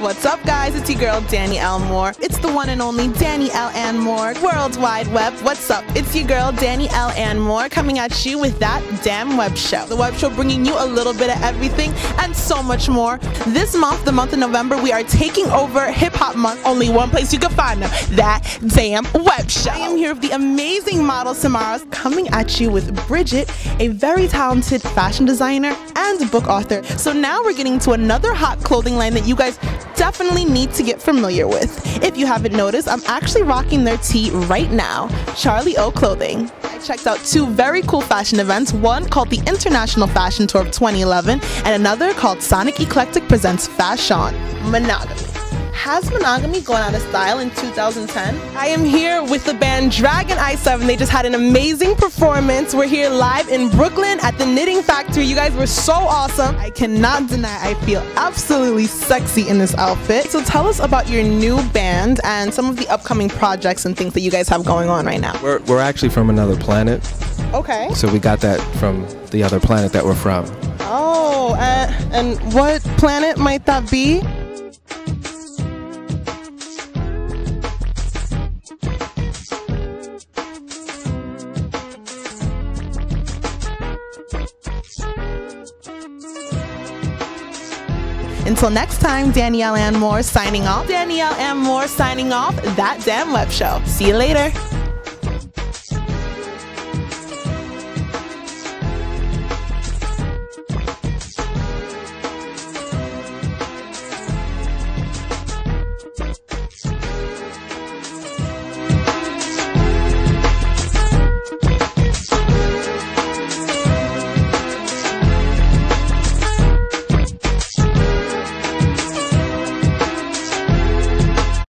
What's up, guys? It's your girl, Danny L. Moore. It's the one and only Danny L. Ann Moore, World Wide Web. What's up? It's your girl, Danny L. Ann Moore, coming at you with That Damn Web Show. The web show bringing you a little bit of everything and so much more. This month, the month of November, we are taking over Hip Hop Month. Only one place you can find them, That Damn Web Show. I am here with the amazing model Samaras, coming at you with Bridget, a very talented fashion designer and book author. So now we're getting to another hot clothing line that you guys definitely need to get familiar with. If you haven't noticed, I'm actually rocking their tee right now, Charlie O Clothing. I checked out two very cool fashion events, one called the International Fashion Tour of 2011 and another called Sonic Eclectic Presents Fashion Monogamy. Has monogamy gone out of style in 2010? I am here with the band Dragon I7. They just had an amazing performance. We're here live in Brooklyn at the Knitting Factory. You guys were so awesome. I cannot deny I feel absolutely sexy in this outfit. So tell us about your new band and some of the upcoming projects and things that you guys have going on right now. We're actually from another planet. Okay. So we got that from the other planet that we're from. Oh, and what planet might that be? Until next time, Danielle Ann Moore signing off. Danielle Ann Moore signing off. That Damn Web Show. See you later.